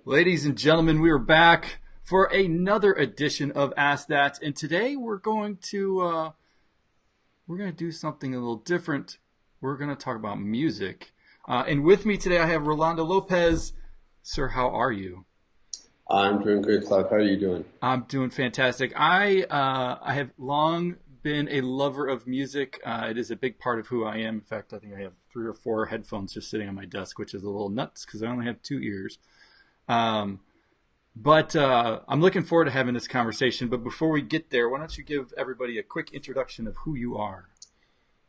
Ladies and gentlemen, we are back for another edition of Ask That, and today we're going to do something a little different. We're going to talk about music, and with me today I have Rolando Lopez. Sir, how are you? I'm doing good, Clark. How are you doing? I'm doing fantastic. I have long been a lover of music. It is a big part of who I am. In fact, I think I have 3 or 4 headphones just sitting on my desk, which is a little nuts because I only have 2 ears. But I'm looking forward to having this conversation. But before we get there, why don't you give everybody a quick introduction of who you are?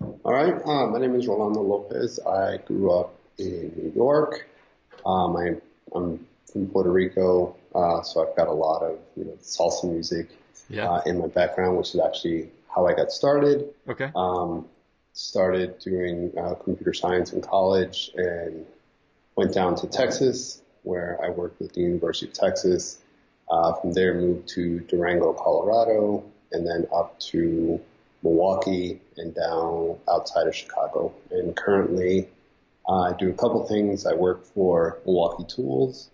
All right. My name is Rolando Lopez. I grew up in New York. I'm from Puerto Rico, so I've got a lot of salsa music in my background, which is actually how I got started. Okay. Started doing computer science in college and went down to Texas, where I worked with the University of Texas. From there, moved to Durango, Colorado, and then up to Milwaukee and down outside of Chicago. And currently, I do a couple things. I work for Milwaukee Tools,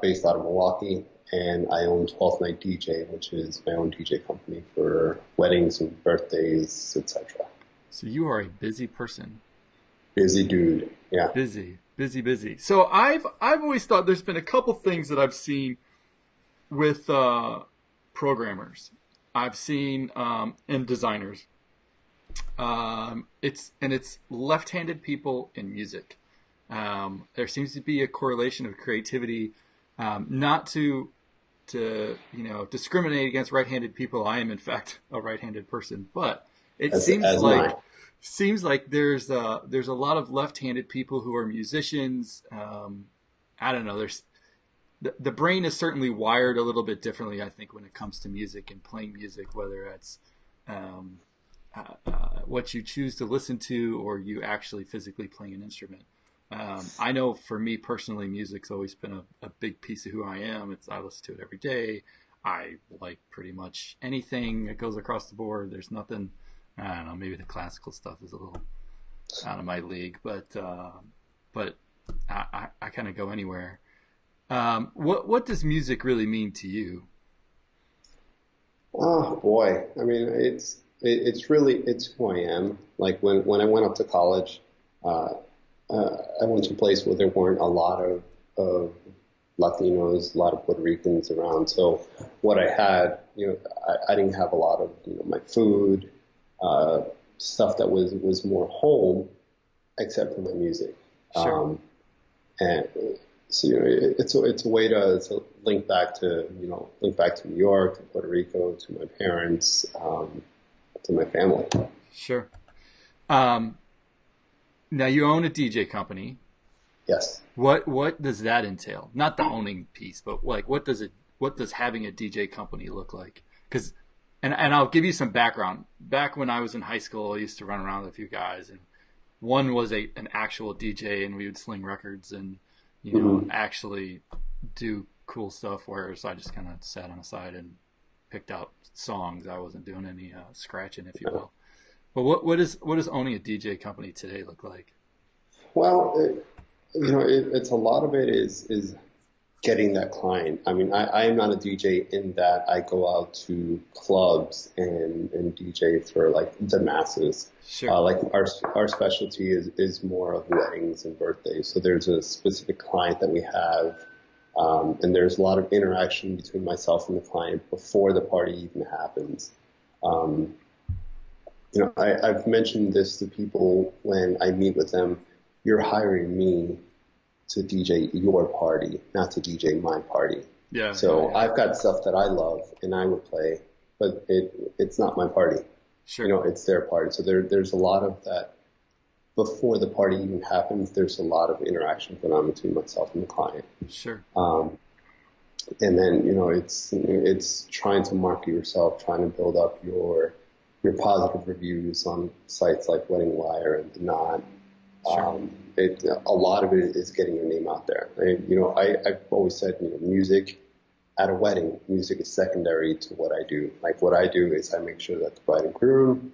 based out of Milwaukee, and I own 12th Night DJ, which is my own DJ company for weddings and birthdays, etc. So you are a busy person. Busy dude, yeah. Busy. So I've always thought there's been a couple things that I've seen with programmers. I've seen and designers. It's left-handed people in music. There seems to be a correlation of creativity, not to discriminate against right-handed people. I am in fact a right-handed person, but it seems like there's a lot of left-handed people who are musicians. I don't know. The brain is certainly wired a little bit differently, I think, when it comes to music and playing music, whether it's what you choose to listen to or you actually physically playing an instrument. I know for me personally, music's always been a big piece of who I am. I listen to it every day. I like pretty much anything that goes across the board. There's nothing, I don't know, maybe the classical stuff is a little out of my league, but I kind of go anywhere. What does music really mean to you? Oh boy, I mean it's who I am. Like when I went up to college, I went to a place where there weren't a lot of Latinos, a lot of Puerto Ricans around. So what I had, I didn't have a lot of my food, stuff that was more home, except for my music. Sure. And so it's a way to link back to New York, to Puerto Rico, to my parents, to my family. Sure. Now you own a DJ company. Yes. What does that entail? Not the owning piece, but like what does having a DJ company look like? Because and I'll give you some background. Back when I was in high school, I used to run around with a few guys, and one was an actual DJ, and we would sling records and actually do cool stuff. Whereas I just kind of sat on the side and picked out songs. I wasn't doing any scratching, if you will. But what does owning a DJ company today look like? Well, it's a lot of it is getting that client. I mean, I am not a DJ in that I go out to clubs and DJ for like the masses. Sure. Like our specialty is more of weddings and birthdays. So there's a specific client that we have, and there's a lot of interaction between myself and the client before the party even happens. I've mentioned this to people when I meet with them. You're hiring me to DJ your party, not to DJ my party. Yeah. So I've got stuff that I love and I would play, but it's not my party. Sure. It's their party. So there's a lot of that before the party even happens. There's a lot of interaction going on between myself and the client. Sure. And then it's trying to market yourself, trying to build up your positive reviews on sites like Wedding Wire and The Knot. Sure. A lot of it is getting your name out there. I've always said, music at a wedding, music is secondary to what I do. Like what I do is I make sure that the bride and groom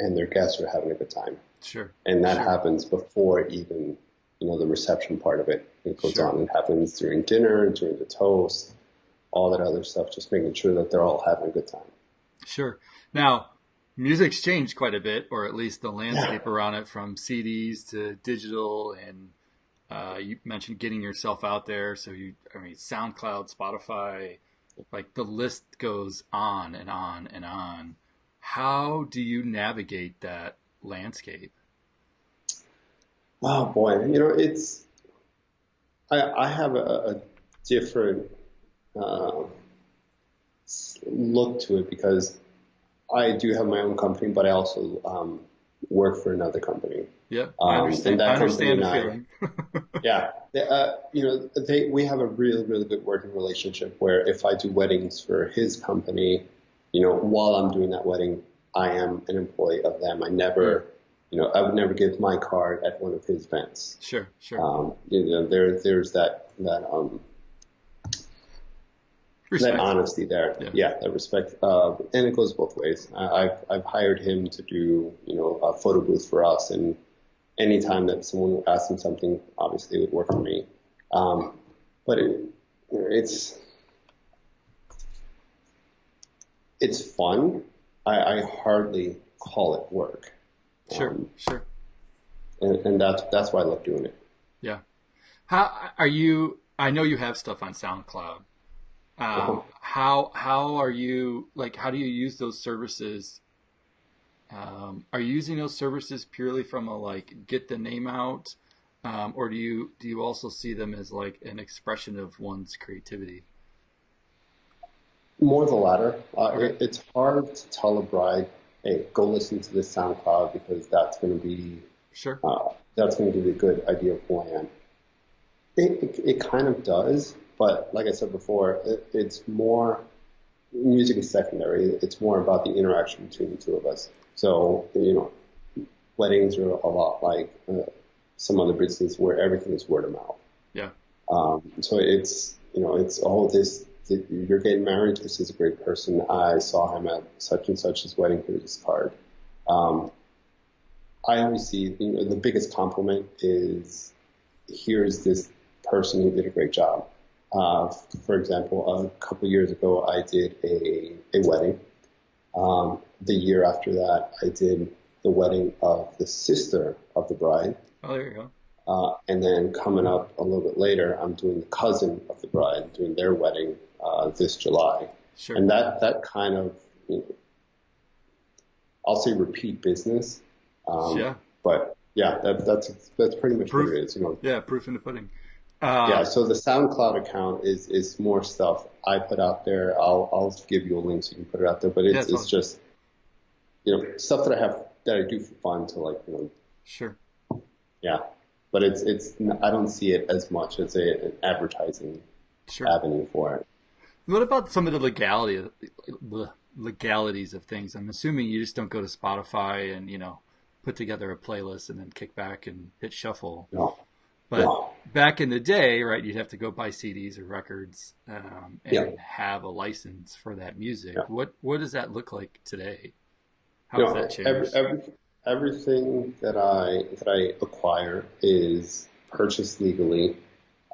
and their guests are having a good time. Sure. And that happens before even the reception part of it. It goes Sure. on. It happens during dinner, during the toast, all that other stuff, just making sure that they're all having a good time. Sure. Now, music's changed quite a bit, or at least the Yeah. landscape around it, from CDs to digital, and you mentioned getting yourself out there. So SoundCloud, Spotify, like the list goes on and on and on. How do you navigate that landscape? Oh boy, I have a different uh, look to it because I do have my own company, but I also work for another company. Yeah, I And understand. I that company understand and the I, feeling. yeah, we have a really, really good working relationship where if I do weddings for his company, while I'm doing that wedding, I am an employee of them. Mm, I would never give my card at one of his events. sure, sure. There's that Respect. honesty there. Yeah. Yeah, that respect. And it goes both ways. I've hired him to do, a photo booth for us, and anytime that someone asks him something, obviously it would work for me. But it's fun. I hardly call it work. Sure, Um, sure. and that's why I love doing it. Yeah. How are you? I know you have stuff on SoundCloud. Uh-huh. How are you, like, how do you use those services? Are you using those services purely from a like get the name out, or do you also see them as like an expression of one's creativity? More the latter. Okay, It's hard to tell a bride, hey, go listen to this SoundCloud because sure. that's going to give you a good idea of who I am. It kind of does, but like I said before, it's more music is secondary. It's more about the interaction between the two of us. So, weddings are a lot like some other business where everything is word of mouth. Yeah, So it's all this. You're getting married. This is a great person. I saw him at such and such's wedding. Here's his card. Um, I always see, the biggest compliment is here's this person who did a great job. For example, a couple of years ago, I did a wedding. The year after that, I did the wedding of the sister of the bride. oh, there you go. And then coming up a little bit later, I'm doing the cousin of the bride, doing their wedding this July. Sure. And that kind of, I'll say repeat business. Yeah, But yeah, that's pretty much what proof. it is. Yeah, proof in the pudding. Yeah, Um, so the SoundCloud account is more stuff I put out there. I'll give you a link so you can put it out there, but yeah, it's just stuff that I do for fun to sure. yeah. But I don't see it as much as an advertising Sure. avenue for it. What about some of the legalities of things? I'm assuming you just don't go to Spotify and put together a playlist and then kick back and hit shuffle. No, But no, back in the day, right, you'd have to go buy CDs or records yeah, and have a license for that music. yeah. What does that look like today? How has that changed? Everything that I acquire is purchased legally.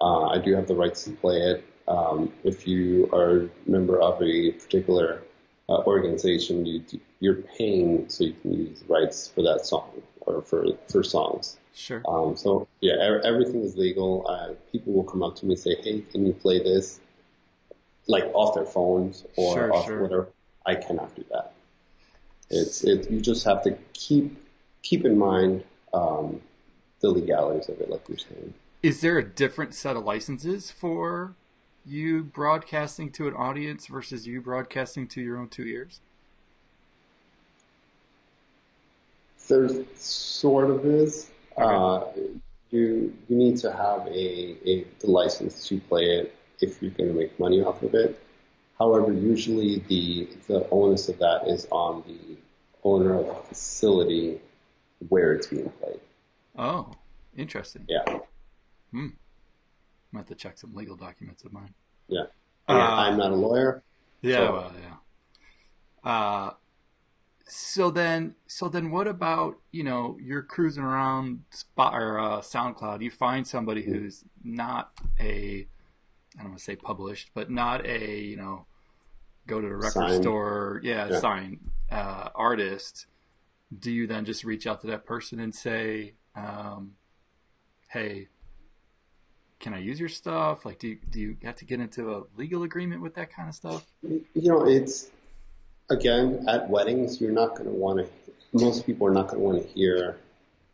I do have the rights to play it. If you are a member of a particular organization, you're paying so you can use the rights for that song or for songs. Sure, So yeah, everything is legal. People will come up to me and say, "Hey, can you play this?" Like off their phones or sure, off sure. whatever. I cannot do that. You just have to keep in mind the legalities of it, like you're saying. Is there a different set of licenses for you broadcasting to an audience versus you broadcasting to your own two ears? There sort of is. Okay. You need to have the license to play it if you're going to make money off of it. However, usually the onus of that is on the owner of the facility where it's being played. Oh, interesting. Yeah, Hmm. I'm have to check some legal documents of mine. yeah. Again, Uh, I'm not a lawyer, yeah, so well, yeah. so then what about, you're cruising around spot or SoundCloud, you find somebody who's not I don't want to say published, but not go to the record Sign. store, Yeah. sign artist. Do you then just reach out to that person and say, hey, can I use your stuff? Like, do you have to get into a legal agreement with that kind of stuff? It's, again, at weddings, most people are not going to want to hear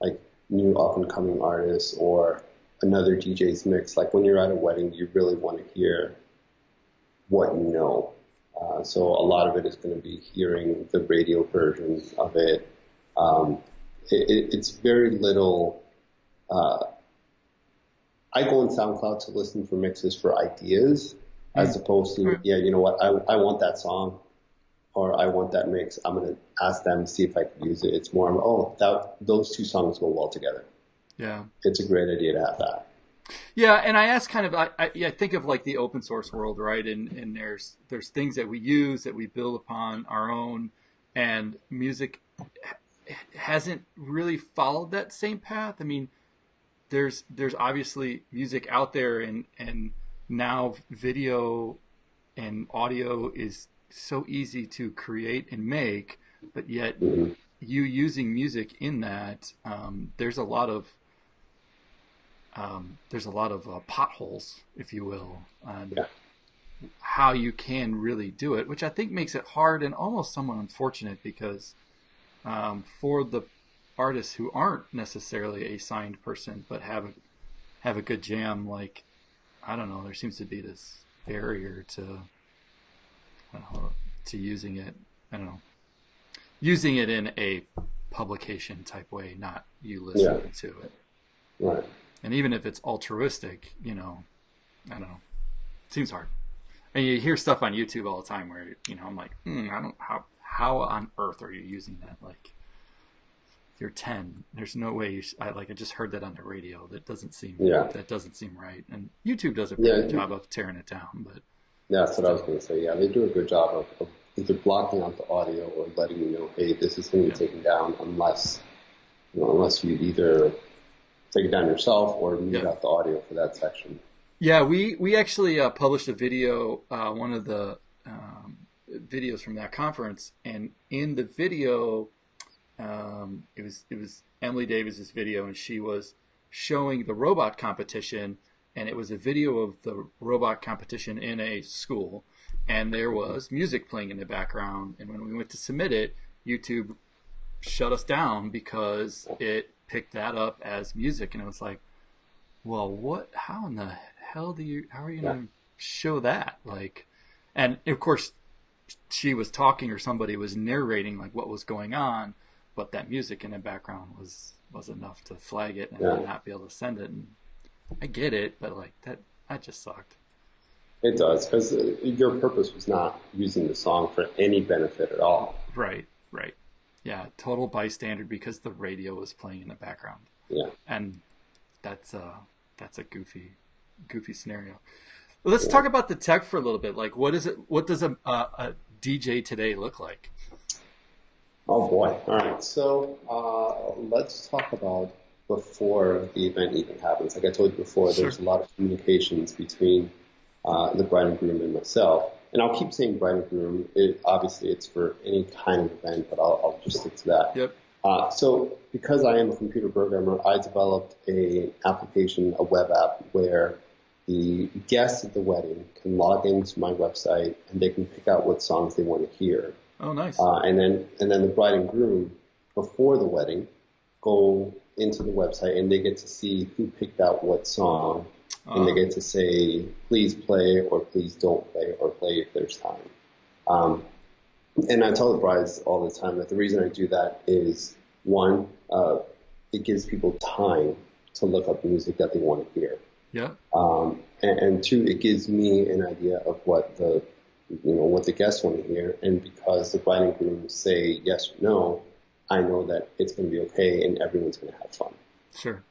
like new up and coming artists or another DJ's mix. Like when you're at a wedding, you really want to hear what you know. So a lot of it is going to be hearing the radio version of it. It's very little. I go on SoundCloud to listen for mixes for ideas, as opposed to, you know what, I want that song or I want that mix. I'm going to ask them to see if I can use it. It's more, those two songs go well together. Yeah. It's a great idea to have that. Yeah, and I ask kind of, I think of like the open source world, right? And there's things that we use that we build upon our own, and music hasn't really followed that same path. I mean, there's obviously music out there, and now video and audio is so easy to create and make, but yet you using music in that, there's a lot of potholes, if you will, on how you can really do it, which I think makes it hard and almost somewhat unfortunate, because for the artists who aren't necessarily a signed person but have a good jam, like, I don't know, there seems to be this barrier to using it. I don't know, using it in a publication type way, not you listening to it. Right. And even if it's altruistic, I don't know, it seems hard. And you hear stuff on YouTube all the time where, I'm like, I don't, how on earth are you using that? Like, you're 10. There's no way I just heard that on the radio. That doesn't seem right. And YouTube does a pretty good job of tearing it down, but that's what I was going to say. Yeah, they do a good job of either blocking out the audio or letting you know, hey, this is going to be taken down unless you either take it down yourself or mute out the audio for that section. Yeah, we actually published a video, one of the videos from that conference, and in the video, it was Emily Davis's video, and she was showing the robot competition, and it was a video of the robot competition in a school, and there was music playing in the background, and when we went to submit it, YouTube shut us down because it picked that up as music, and it was like, well, how in the hell how are you going to show that? Like, and of course she was talking, or somebody was narrating like what was going on, but that music in the background was enough to flag it and not be able to send it. And I get it, but like that just sucked. It does, because your purpose was not using the song for any benefit at all. Right. Yeah, total bystander because the radio was playing in the background. Yeah. And that's a goofy scenario. Let's talk about the tech for a little bit. Like, what does a DJ today look like? Oh boy. All right. So let's talk about before the event even happens. Like I told you before, there's a lot of communications between the bride and groom and myself. And I'll keep saying bride and groom. Obviously, it's for any kind of event, but I'll just stick to that. Yep. So because I am a computer programmer, I developed a web app, where the guests at the wedding can log into my website and they can pick out what songs they want to hear. Oh, nice. And then the bride and groom, before the wedding, go into the website and they get to see who picked out what song. And they get to say, please play, or please don't play, or play if there's time. And I tell the brides all the time that the reason I do that is, one, it gives people time to look up music that they want to hear. Yeah. And two, it gives me an idea of what the guests want to hear. And because the bride and groom say yes or no, I know that it's going to be okay and everyone's going to have fun. Sure.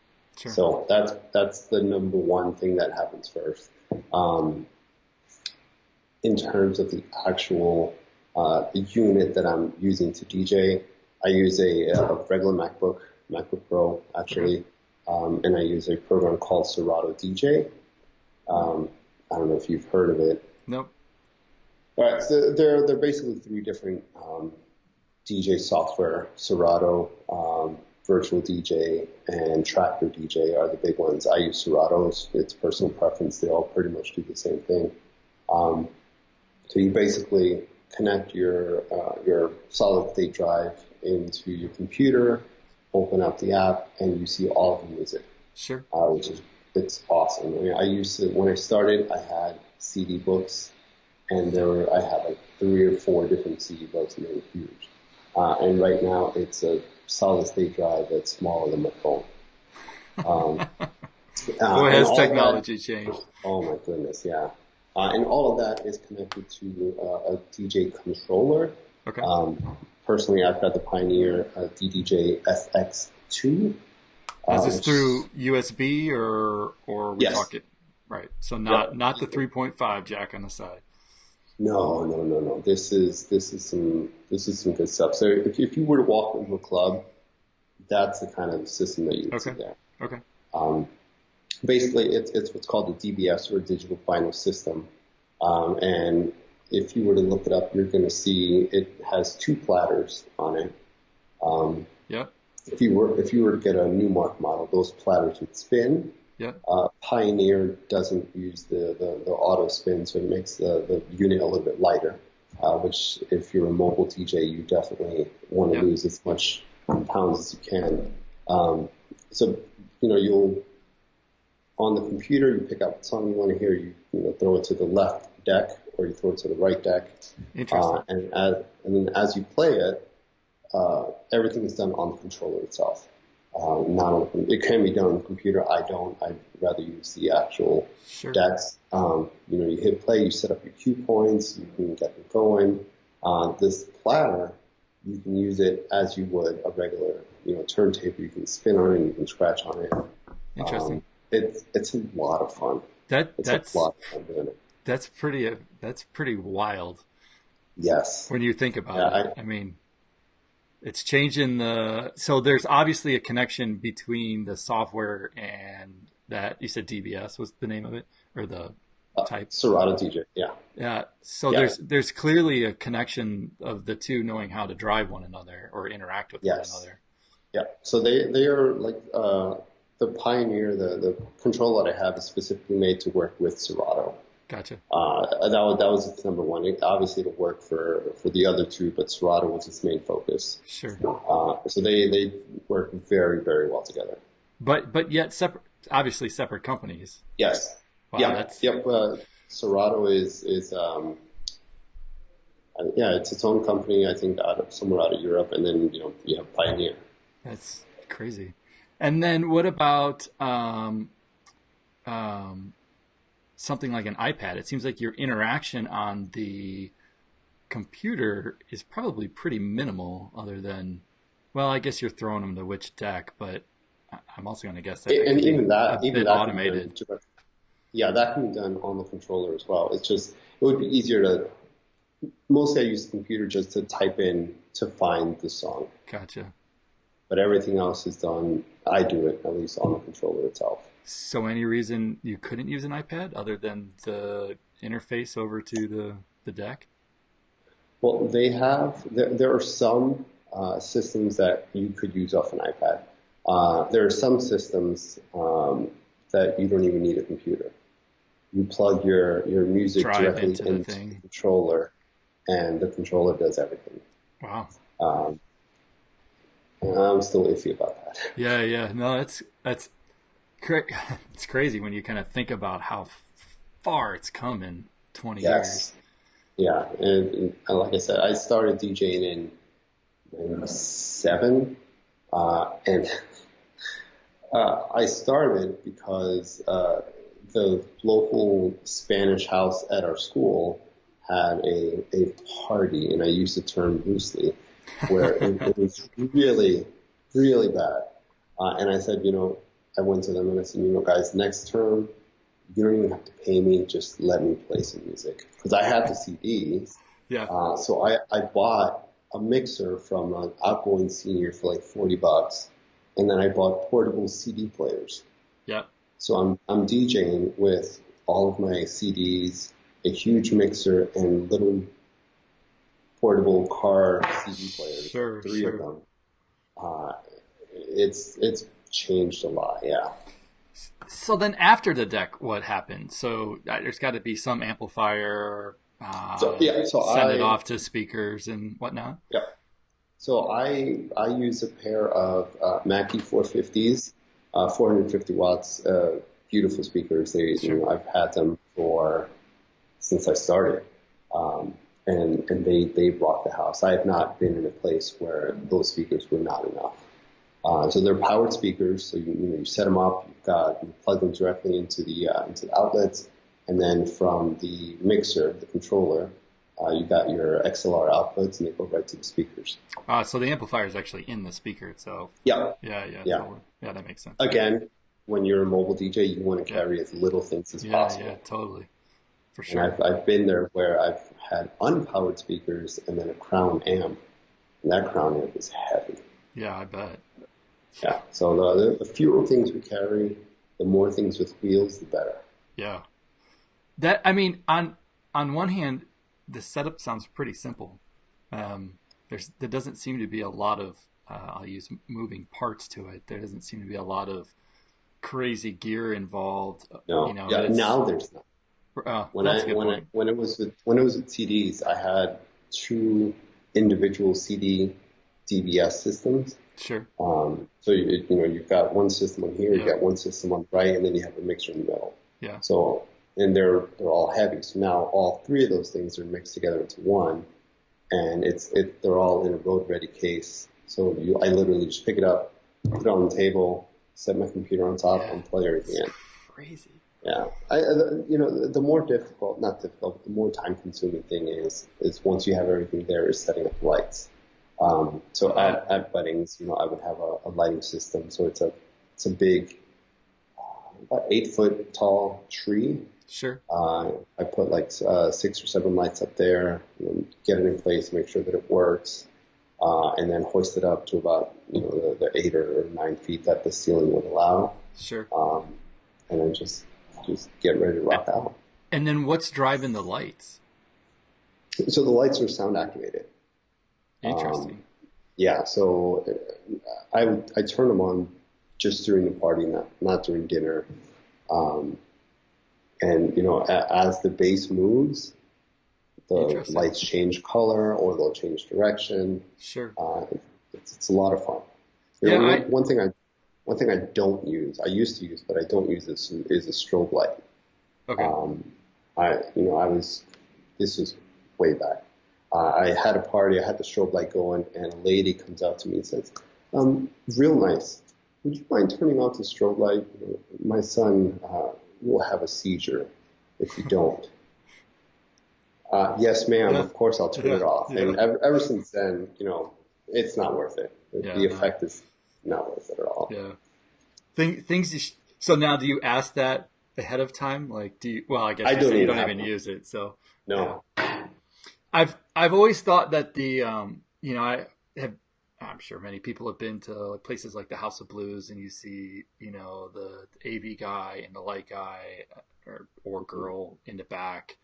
So that's the number one thing that happens first. In terms of the actual the unit that I'm using to DJ. I use a regular MacBook Pro actually, and I use a program called Serato DJ. I don't know if you've heard of it. Nope. All right, so they're basically three different DJ software. Serato, Virtual DJ, and Tractor DJ are the big ones. I use Serato. It's personal preference. They all pretty much do the same thing. So you basically connect your solid state drive into your computer, open up the app, and you see all of the music. Sure. It's awesome. I mean, I used to, when I started, I had CD books, and I had like 3 or 4 different CD books, and they were huge. And right now, it's a solid state drive that's smaller than my phone. Boy, has technology changed? Oh my goodness, yeah. And all of that is connected to a DJ controller. Okay. Personally, I've got the Pioneer DDJ FX2. Is this through USB or we yes. talking? Right. So not the 3.5 jack on the side. No. This is some good stuff. So if you were to walk into a club, that's the kind of system that you would see there. Okay. Basically, it's what's called the DBS, or Digital Final System. And if you were to look it up, you're going to see it has 2 platters on it. Yep. If you were to get a Newmark model, those platters would spin. Yep. Pioneer doesn't use the auto spin, so it makes the unit a little bit lighter. Which, if you're a mobile DJ, you definitely want to lose as much pounds as you can. So you'll, on the computer, you pick up the song you want to hear, you throw it to the left deck, or you throw it to the right deck. Interesting. And then as you play it, everything is done on the controller itself. It can be done on the computer. I'd rather use the actual decks. You hit play, you set up your cue points, you can get them going. This platter, you can use it as you would a regular, turntable. You can spin on it, you can scratch on it. Interesting. It's a lot of fun. That's a lot of fun doing it. That's pretty wild. Yes. When you think about it, I mean, it's changing so there's obviously a connection between the software and that. You said DBS was the name of it, or the type? Serato DJ, yeah. Yeah. So there's clearly a connection of the two knowing how to drive one another or interact with one another. Yeah. So they are like the Pioneer, the control that I have is specifically made to work with Serato. Gotcha. That was its number one. Obviously, it'll work for the other 2, but Serato was its main focus. Sure. So they work very, very well together. But yet obviously separate companies. Yes. Wow, Yep. Serato is it's its own company. I think somewhere out of Europe, and then you have Pioneer. That's crazy. And then what about something like an iPad? It seems like your interaction on the computer is probably pretty minimal, other than, well, I guess you're throwing them to which deck, but I'm also going to guess that even that automated. That can be done on the controller as well. It's just, it would be easier to, mostly I use the computer just to type in to find the song. Gotcha. But everything else is done, I do it, at least on the controller itself. So any reason you couldn't use an iPad other than the interface over to the deck? Well, there are some systems that you could use off an iPad. There are some systems that you don't even need a computer. You plug your music directly into the controller, and the controller does everything. Wow. I'm still iffy about that. Yeah. No, it's crazy when you kind of think about how far it's come in 20 years. Yeah, and like I said, I started DJing in 97, and I started because the local Spanish house at our school had a party, and I use the term loosely, where it was really, really bad. And I said, I went to them and I said, guys, next term, you don't even have to pay me. Just let me play some music. Because I had the CDs. Yeah. So I bought a mixer from an outgoing senior for like $40, and then I bought portable CD players. Yeah. So I'm DJing with all of my CDs, a huge mixer, and little portable car CD players, Sure. three of Sure. them. Uh, it's changed a lot, yeah. So then after the deck, what happened? So there's got to be some amplifier, So send it off to speakers and whatnot. yeah. So I use a pair of Mackie 450s, 450 watts, beautiful speakers. I've had them since I started, and they rock the house. I have not been in a place where those speakers were not enough. So they're powered speakers. So you set them up. You plug them directly into the outlets, and then from the mixer, the controller, you got your XLR outputs, and they go right to the speakers. So the amplifier is actually in the speaker itself. Yeah. Yeah. Yeah. Yeah, that makes sense. Again, when you're a mobile DJ, you want to carry as little things as possible. Yeah, totally. For sure. And I've been there where I've had unpowered speakers and then a crown amp, and that crown amp is heavy. Yeah, I bet. Yeah. So the fewer things we carry, the more things with wheels, the better. Yeah. That, I mean, on one hand, the setup sounds pretty simple. There doesn't seem to be a lot of I'll use moving parts to it. There doesn't seem to be a lot of crazy gear involved. No. Now there's not. When it was with CDs, I had two individual CD DBS systems. Sure. So you've got one system on here, you got one system on the right, and then you have a mixer in the middle. Yeah. So, and they're all heavy. So now all three of those things are mixed together into one, and they're all in a road ready case. So I literally just pick it up, put it on the table, set my computer on top, and play everything in. Crazy. Yeah. The more not difficult, but the more time consuming thing is once you have everything there is setting up lights. So at weddings, I would have a lighting system. So it's a big, about 8 foot tall tree. Sure. I put like 6 or 7 lights up there, get it in place, make sure that it works, and then hoist it up to about the 8 or 9 feet that the ceiling would allow. Sure. And then just get ready to rock out. And then what's driving the lights? So the lights are sound activated. Interesting. Yeah, so I turn them on just during the party, not during dinner. And as the bass moves, the lights change color or they'll change direction. Sure. It's a lot of fun. One thing I don't use, I used to use, but I don't use is a strobe light. Okay. This was way back. I had a party, I had the strobe light going, and a lady comes out to me and says, real nice, would you mind turning off the strobe light? My son will have a seizure if you don't. Yes, ma'am, of course I'll turn it off. Yeah. And ever since then, it's not worth it. The effect is not worth it at all. Yeah. So now do you ask that ahead of time? Like, I guess you don't even use it, so. No. Yeah. I've always thought that I'm sure many people have been to places like the House of Blues, and you see, the AV guy and the light guy or girl in the back,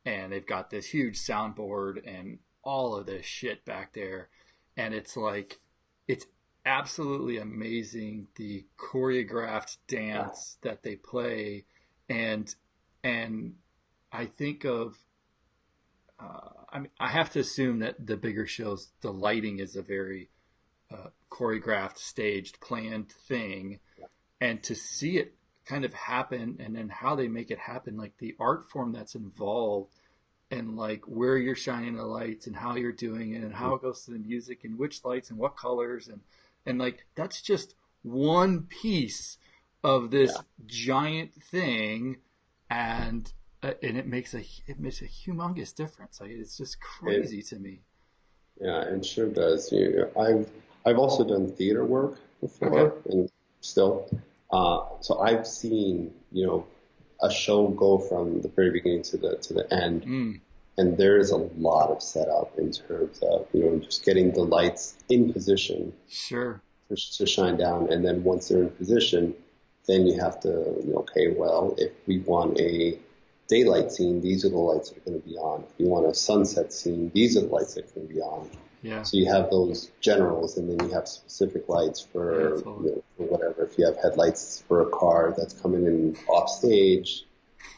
and they've got this huge soundboard and all of this shit back there, and it's like, it's absolutely amazing the choreographed dance that they play, and I think of. I have to assume that the bigger shows, the lighting is a very choreographed, staged, planned thing, and to see it kind of happen, and then how they make it happen, like the art form that's involved, and like where you're shining the lights, and how you're doing it, and how it goes to the music, and which lights, and what colors, and like that's just one piece of this giant thing, and it makes a humongous difference. Like, it's just crazy to me. Yeah, it sure does. I've also done theater work before, and still. So I've seen a show go from the very beginning to the end And there is a lot of setup in terms of, just getting the lights in position Sure. to shine down. And then once they're in position, then you have to, okay, well, if we want a daylight scene, these are the lights that are going to be on. If you want a sunset scene, these are the lights that are going to be on. Yeah. So you have those generals, and then you have specific lights for, totally. for whatever. If you have headlights for a car that's coming in off stage,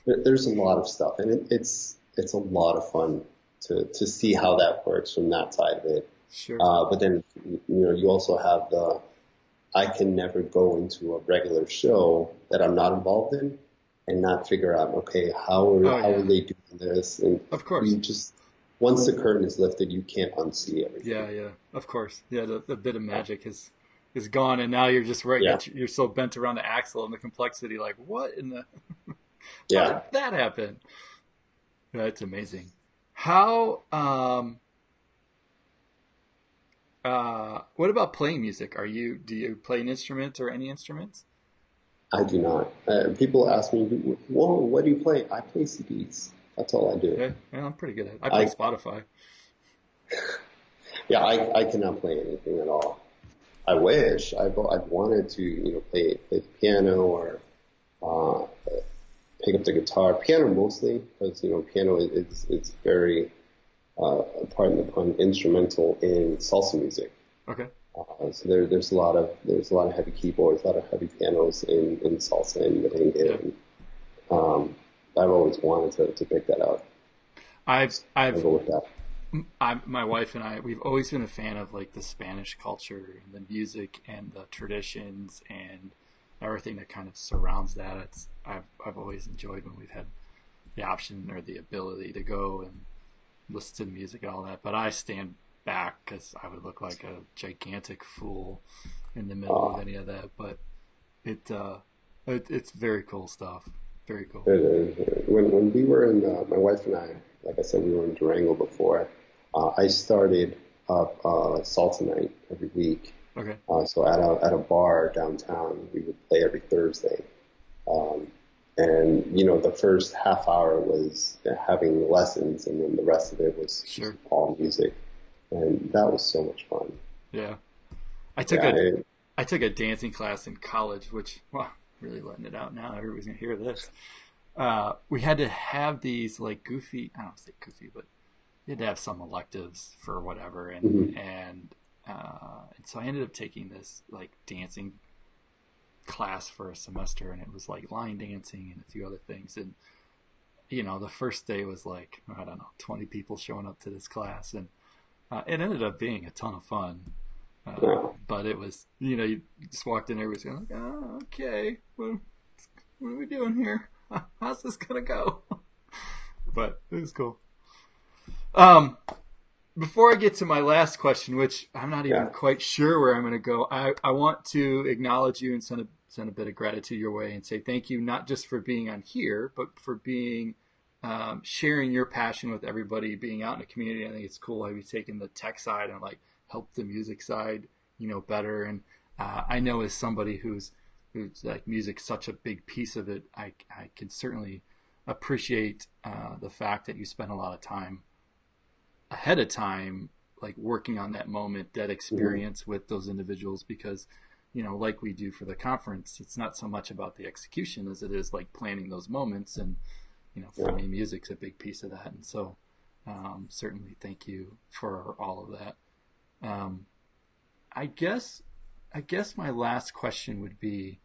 there's a lot of stuff, and it's a lot of fun to see how that works from that side of it. Sure. But then, you also have I can never go into a regular show that I'm not involved in and not figure out, okay, how are they doing this? And of course, you just, once the curtain is lifted, you can't unsee everything. Yeah, of course. Yeah, the bit of magic is gone, and now you're just right. Yeah. You're so bent around the axle and the complexity. Like, what in the? Yeah. How did that happen? That's amazing. How? What about playing music? Do you play an instrument or any instruments? I do not. People ask me, whoa, what do you play? I play CDs. That's all I do. Okay, yeah, I'm pretty good at it. I play Spotify. Yeah, I cannot play anything at all. I wish. I've wanted to, play the piano or pick up the guitar. Piano mostly, because piano is very, pardon the pun, instrumental in salsa music. Okay. So there's a lot of heavy keyboards, a lot of heavy pianos in salsa and merengue. Yeah. And, I've always wanted to pick that up. I'll go with that. My wife and I, we've always been a fan of like the Spanish culture and the music and the traditions and everything that kind of surrounds that. I've always enjoyed when we've had the option or the ability to go and listen to the music and all that. But I stand back because I would look like a gigantic fool in the middle of any of that. But it's very cool stuff. Very cool. When we were in, my wife and I, like I said, we were in Durango before. I started up salsa night every week. Okay. So at a bar downtown, we would play every Thursday. And the first half hour was having lessons, and then the rest of it was just all music, and that was so much fun. Yeah, I took a dancing class in college, which really letting it out now. Everybody's gonna hear this. We had to have these like goofy, I don't say goofy, but you had to have some electives for whatever, and so I ended up taking this like dancing class for a semester, and it was like line dancing and a few other things. And the first day was like, I don't know, 20 people showing up to this class, and it ended up being a ton of fun. But it was, you just walked in, everybody's going like, oh, okay, what are we doing here? How's this gonna go? But it was cool. Before I get to my last question, which I'm not even quite sure where I'm going to go, I want to acknowledge you and send a bit of gratitude your way and say thank you, not just for being on here, but for being sharing your passion with everybody, being out in the community. I think it's cool how you've taken the tech side and like helped the music side, better. And I know as somebody who's like music such a big piece of it, I can certainly appreciate the fact that you spend a lot of time ahead of time, like working on that moment, that experience with those individuals, because, like we do for the conference, it's not so much about the execution as it is like planning those moments. And, for me, music's a big piece of that. And so certainly thank you for all of that. I guess my last question would be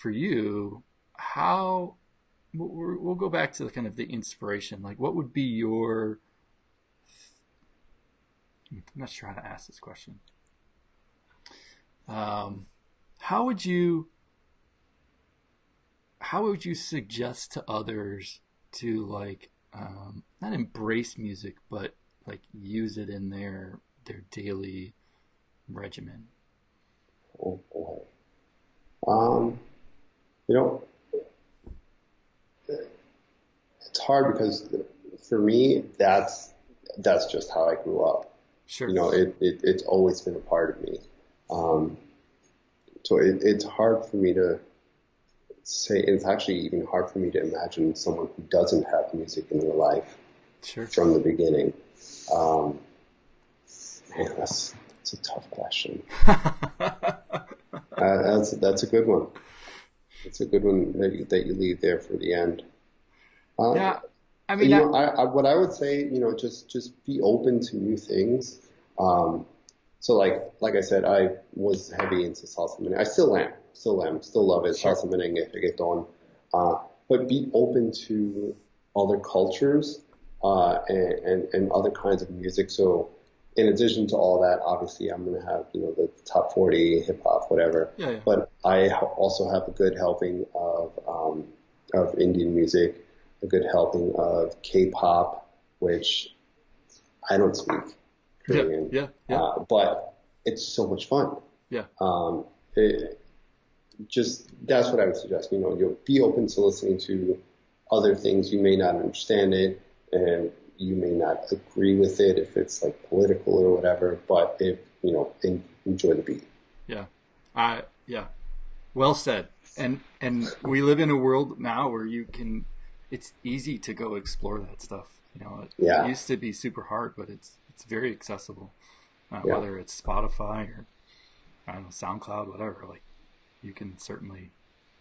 for you, how we'll go back to the kind of the inspiration, like what would be your, I'm not sure how to ask this question. How would you suggest to others to like not embrace music, but like use it in their daily regimen? Oh boy. It's hard because for me, that's just how I grew up. Sure. It's always been a part of me. So it's hard for me to say, it's actually even hard for me to imagine someone who doesn't have music in their life. Sure. from the beginning. Man, that's a tough question. That's a good one. It's a good one that you leave there for the end. Yeah, I mean, What I would say, just be open to new things. So like I said, I was heavy into salsa merengue. I still am, still love it. Sure. Salsa merengue, reggaeton. But be open to other cultures, and other kinds of music. So in addition to all that, obviously I'm going to have, the top 40 hip hop, whatever. Yeah. But I also have a good helping of Indian music, a good helping of K-pop, which I don't speak Korean. Yeah. But it's so much fun. Yeah. That's what I would suggest. You'll be open to listening to other things. You may not understand it, and you may not agree with it if it's like political or whatever, but enjoy the beat. Yeah. Yeah. Well said. And we live in a world now where it's easy to go explore that stuff. It used to be super hard, but it's very accessible. Whether it's Spotify or, I don't know, SoundCloud, whatever, like you can certainly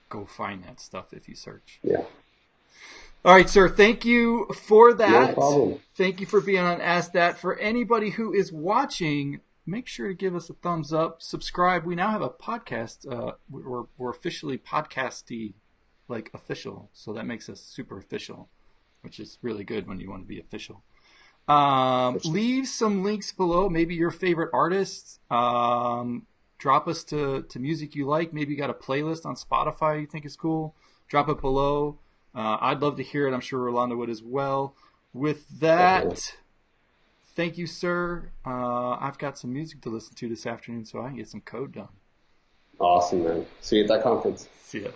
go find that stuff if you search. Yeah. All right, sir. Thank you for that. No problem. Thank you for being on Ask That. For anybody who is watching, make sure to give us a thumbs up, subscribe. We now have a podcast. We're officially podcasty, like official. So that makes us super official, which is really good when you want to be official. Leave some links below, maybe your favorite artists. Drop us to music you like. Maybe you got a playlist on Spotify you think is cool. Drop it below. I'd love to hear it. I'm sure Rolando would as well. With that, thank you, sir. I've got some music to listen to this afternoon, so I can get some code done. Awesome, man. See you at that conference. See ya.